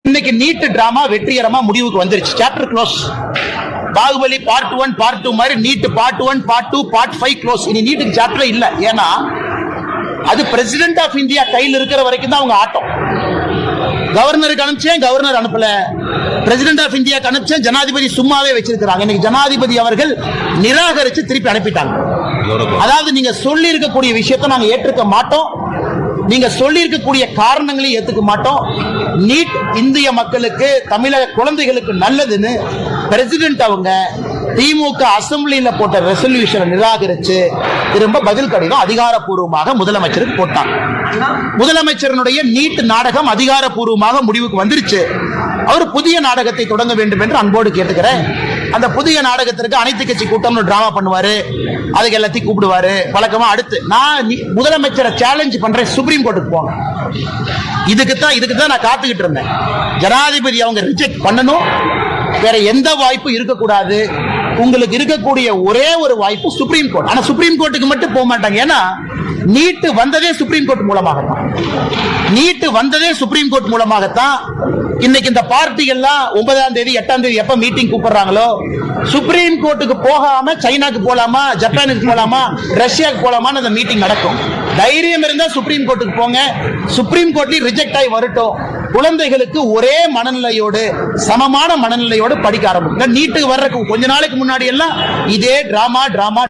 இன்னைக்கு NEET drama வெற்றிகரமா முடிவுக்கு வந்துருச்சு. Chapter close. Baahubali part 1 part 2 மாதிரி NEET part 1 part 2 part 5 close. இனி நீட்டுக்கு சாப்டர் இல்ல. ஏன்னா அது பிரசிடென்ட் ஆஃப் இந்தியா கையில் இருக்கிற வரைக்கும் தான் அவங்க ஆட்டம். கவர்னருக்கு அனுப்பிச்சேன், கவர்னர் அனுப்பல. பிரசிடென்ட் ஆஃப் இந்தியா அனுப்பிச்சேன், ஜனாதிபதி சும்மாவே வச்சிருக்காங்க. இன்னைக்கு ஜனாதிபதி அவர்கள் நிராகரிச்சு திருப்பி அனுப்பிட்டாங்க. அதாவது நீங்க சொல்லி இருக்கக்கூடிய விஷயத்தை நாங்க ஏற்றுக்க மாட்டோம், நீங்க சொல்லி இருக்கக்கூடிய காரணங்களை ஏத்துக்க மாட்டோம். நீட் இந்திய மக்களுக்கு, தமிழக குழந்தைகளுக்கு நல்லதுன்னு பிரசிடென்ட் அவங்க திமுக அசம்பிளியில போட்ட ரெசல்யூஷனை நிராகரிச்சு திரும்ப பதில் கடிதம் அதிகாரப்பூர்வமாக முதலமைச்சருக்கு போட்டாங்க. முதலமைச்சருடைய நீட் நாடகம் அதிகாரப்பூர்வமாக முடிவுக்கு வந்துருச்சு. அவர் புதிய நாடகத்தை தொடங்க வேண்டும் என்று அன்போடு கேட்டுக்கிறேன். அந்த புதிய நாடகத்திற்கு அனைத்து கட்சி கூட்டம்னு டிராமா பண்ணுவாரு, அதுக்கு எல்லாத்தையும் கூப்பிடுவாரு வழக்கமா. அடுத்து நான் முதலமைச்சரை சேலஞ்ச் பண்றேன், சுப்ரீம் கோர்ட்டுக்கு போங்க. இதுக்கு தான் நான் காத்துக்கிட்டு இருந்தேன். ஜனாதிபதி அவங்க ரிஜெக்ட் பண்ணணும், வேற எந்த வாய்ப்பு இருக்கக்கூடாது. உங்களுக்கு இருக்கக்கூடிய ஒரே ஒரு வாய்ப்பு சுப்ரீம் கோர்ட். ஆனா சுப்ரீம் கோர்ட்டுக்கு மட்டும் போக மாட்டாங்க. ஏன்னா நீட் வந்ததே சுப்ரீம் கோர்ட் மூலமாகத்தான். நீட் வந்ததே சுப்ரீம் கோர்ட் மூலமாகத்தான். இன்னைக்கு இந்த பார்ட்டிகள்லாம் 9ஆம் தேதி 8ஆம் தேதி எப்ப மீட்டிங் கூப்பிடுறாங்களோ, சுப்ரீம் கோர்ட்டுக்கு போகாம சைனாக்கு போலாமா, ஜப்பானுக்கு போலாமா, ரஷ்யாவுக்கு போலாமான்னு அந்த மீட்டிங் நடக்கும். தைரியம் இருந்தா சுப்ரீம் கோர்ட்டுக்கு போங்க. சுப்ரீம் கோர்ட்லயும் ரிஜெக்ட் ஆகி வரட்டும். குழந்தைகளுக்கு ஒரே மனநிலையோடு, சமமான மனநிலையோடு படிக்க ஆரம்பிங்க. நீட்டுக்கு வர்றதுக்கு கொஞ்ச நாளைக்கு முன்னாடி எல்லாம் இதே டிராமா